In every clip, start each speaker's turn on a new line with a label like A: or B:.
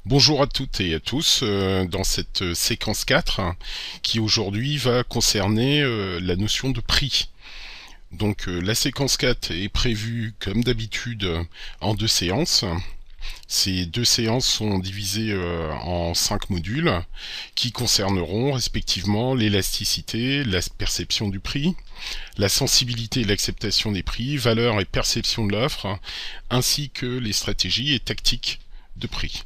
A: Bonjour à toutes et à tous dans cette séquence 4 qui aujourd'hui va concerner la notion de prix. Donc la séquence 4 est prévue comme d'habitude en deux séances. Ces deux séances sont divisées en 5 modules qui concerneront respectivement l'élasticité, la perception du prix, la sensibilité et l'acceptation des prix, valeur et perception de l'offre, ainsi que les stratégies et tactiques de prix.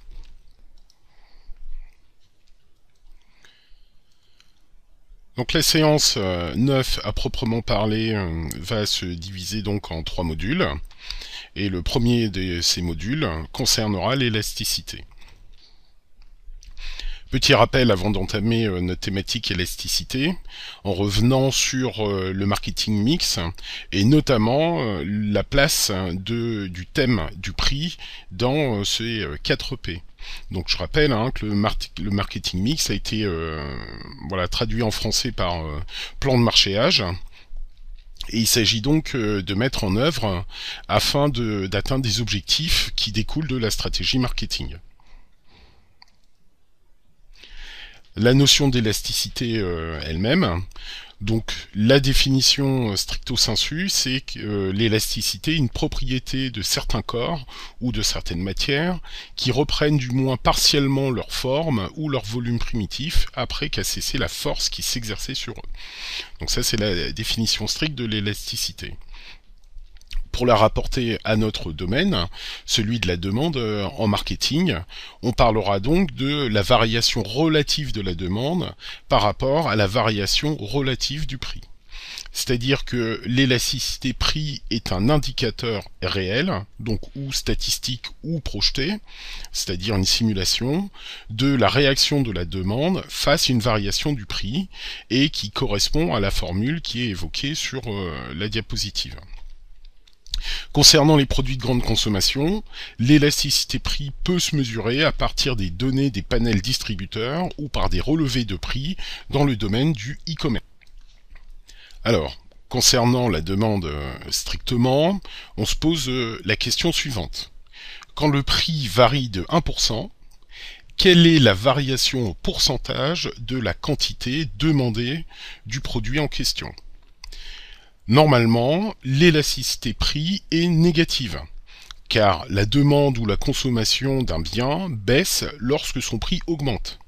A: Donc la séance 9 à proprement parler va se diviser donc en 3 modules et le premier de ces modules concernera l'élasticité. Petit rappel avant d'entamer notre thématique élasticité, en revenant sur le marketing mix et notamment la place du thème du prix dans ces 4 P. Donc je rappelle que le marketing mix a été traduit en français par plan de marchéage. Et il s'agit donc de mettre en œuvre afin d'atteindre des objectifs qui découlent de la stratégie marketing. La notion d'élasticité elle-même, donc la définition stricto sensu, c'est que l'élasticité est une propriété de certains corps ou de certaines matières qui reprennent du moins partiellement leur forme ou leur volume primitif après qu'a cessé la force qui s'exerçait sur eux. Donc ça c'est la définition stricte de l'élasticité. Pour la rapporter à notre domaine, celui de la demande en marketing, on parlera donc de la variation relative de la demande par rapport à la variation relative du prix. C'est-à-dire que l'élasticité prix est un indicateur réel, donc ou statistique ou projeté, c'est-à-dire une simulation, de la réaction de la demande face à une variation du prix, et qui correspond à la formule qui est évoquée sur la diapositive. Concernant les produits de grande consommation, l'élasticité prix peut se mesurer à partir des données des panels distributeurs ou par des relevés de prix dans le domaine du e-commerce. Alors, concernant la demande strictement, on se pose la question suivante. Quand le prix varie de 1%, quelle est la variation au pourcentage de la quantité demandée du produit en question ? Normalement, l'élasticité prix est négative, car la demande ou la consommation d'un bien baisse lorsque son prix augmente.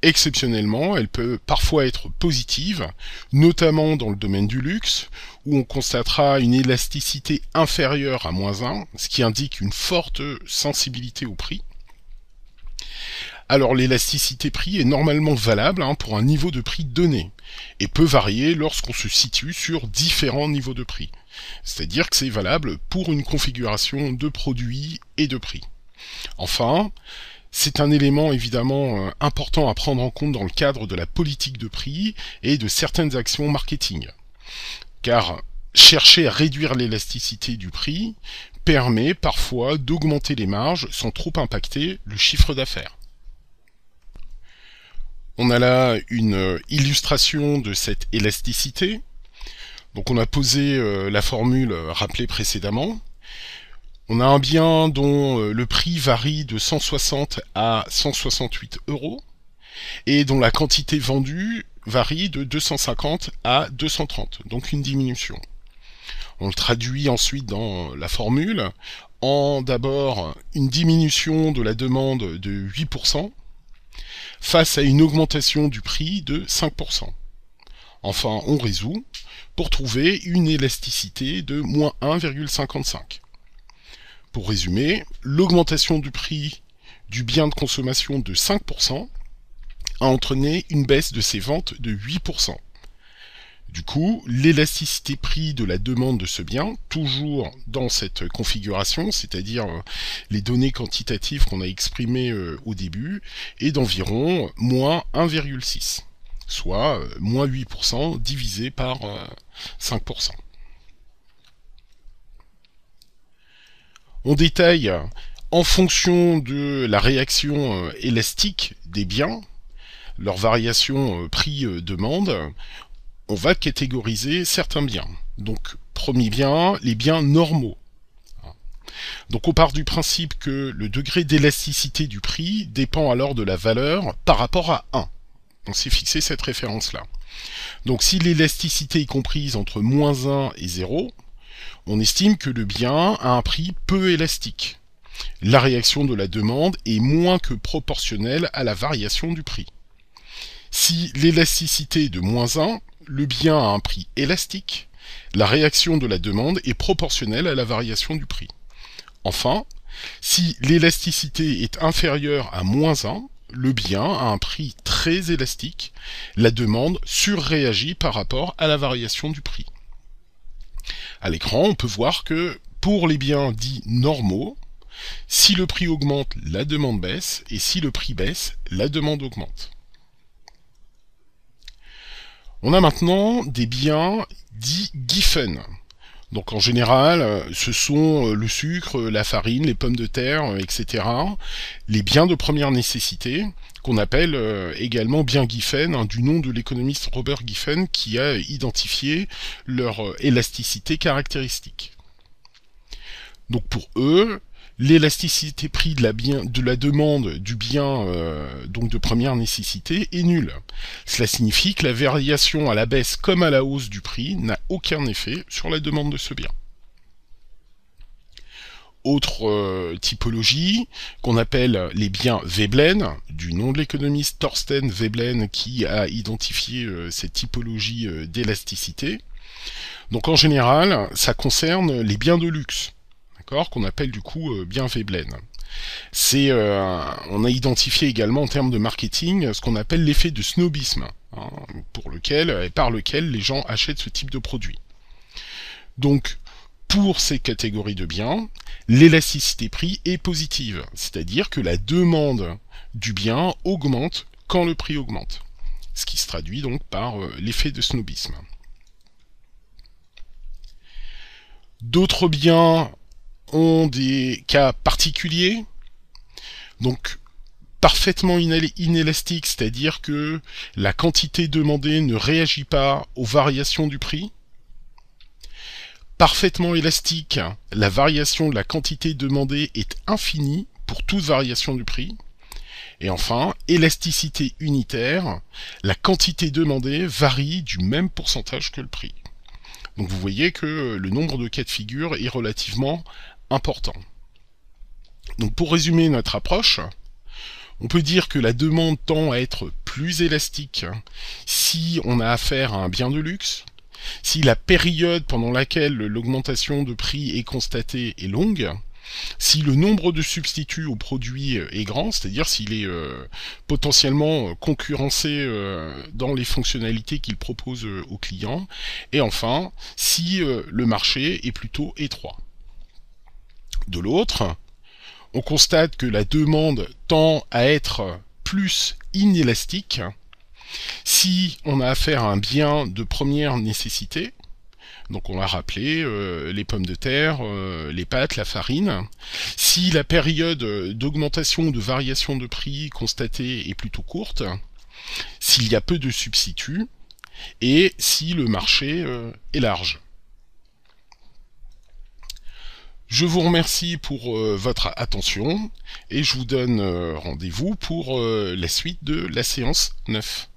A: Exceptionnellement, elle peut parfois être positive, notamment dans le domaine du luxe, où on constatera une élasticité inférieure à -1, ce qui indique une forte sensibilité au prix. Alors l'élasticité prix est normalement valable pour un niveau de prix donné, et peut varier lorsqu'on se situe sur différents niveaux de prix. C'est-à-dire que c'est valable pour une configuration de produits et de prix. Enfin, c'est un élément évidemment important à prendre en compte dans le cadre de la politique de prix et de certaines actions marketing. Car chercher à réduire l'élasticité du prix permet parfois d'augmenter les marges sans trop impacter le chiffre d'affaires. On a là une illustration de cette élasticité. Donc on a posé la formule rappelée précédemment. On a un bien dont le prix varie de 160 à 168 euros et dont la quantité vendue varie de 250 à 230, donc une diminution. On le traduit ensuite dans la formule en d'abord une diminution de la demande de 8%, face à une augmentation du prix de 5%. Enfin, on résout pour trouver une élasticité de moins 1,55. Pour résumer, l'augmentation du prix du bien de consommation de 5% a entraîné une baisse de ses ventes de 8%. Du coup, l'élasticité prix de la demande de ce bien, toujours dans cette configuration, c'est-à-dire les données quantitatives qu'on a exprimées au début, est d'environ moins 1,6, soit moins 8% divisé par 5%. On détaille en fonction de la réaction élastique des biens, leur variation prix-demande, on va catégoriser certains biens. Donc, premier bien, les biens normaux. Donc on part du principe que le degré d'élasticité du prix dépend alors de la valeur par rapport à 1. On s'est fixé cette référence-là. Donc si l'élasticité est comprise entre moins 1 et 0, on estime que le bien a un prix peu élastique. La réaction de la demande est moins que proportionnelle à la variation du prix. Si l'élasticité est de moins 1, le bien a un prix élastique. La réaction de la demande est proportionnelle à la variation du prix. Enfin, si l'élasticité est inférieure à moins 1, le bien a un prix très élastique. La demande surréagit par rapport à la variation du prix. À l'écran, on peut voir que pour les biens dits normaux, si le prix augmente, la demande baisse, et si le prix baisse, la demande augmente. On a maintenant des biens dits Giffen. Donc en général, ce sont le sucre, la farine, les pommes de terre, etc. Les biens de première nécessité, qu'on appelle également biens Giffen, du nom de l'économiste Robert Giffen, qui a identifié leur élasticité caractéristique. Donc pour eux, l'élasticité prix de la demande du bien donc de première nécessité est nulle. Cela signifie que la variation à la baisse comme à la hausse du prix n'a aucun effet sur la demande de ce bien. Autre typologie qu'on appelle les biens Veblen, du nom de l'économiste Thorsten Veblen qui a identifié cette typologie d'élasticité. Donc en général, ça concerne les biens de luxe, qu'on appelle du coup bien Veblen. On a identifié également en termes de marketing ce qu'on appelle l'effet de snobisme, par lequel les gens achètent ce type de produit. Donc, pour ces catégories de biens, l'élasticité prix est positive, c'est-à-dire que la demande du bien augmente quand le prix augmente, ce qui se traduit donc par l'effet de snobisme. D'autres biens ont des cas particuliers, donc parfaitement inélastiques, c'est-à-dire que la quantité demandée ne réagit pas aux variations du prix. Parfaitement élastique, la variation de la quantité demandée est infinie pour toute variation du prix. Et enfin, élasticité unitaire, la quantité demandée varie du même pourcentage que le prix. Donc vous voyez que le nombre de cas de figure est relativement important. Donc pour résumer notre approche, on peut dire que la demande tend à être plus élastique si on a affaire à un bien de luxe, si la période pendant laquelle l'augmentation de prix est constatée est longue, si le nombre de substituts au produit est grand, c'est-à-dire s'il est potentiellement concurrencé dans les fonctionnalités qu'il propose aux clients, et enfin, si le marché est plutôt étroit. De l'autre, on constate que la demande tend à être plus inélastique si on a affaire à un bien de première nécessité. Donc on l'a rappelé, les pommes de terre, les pâtes, la farine. Si la période d'augmentation ou de variation de prix constatée est plutôt courte, s'il y a peu de substituts, et si le marché est large. Je vous remercie pour votre attention et je vous donne rendez-vous pour la suite de la séance 9.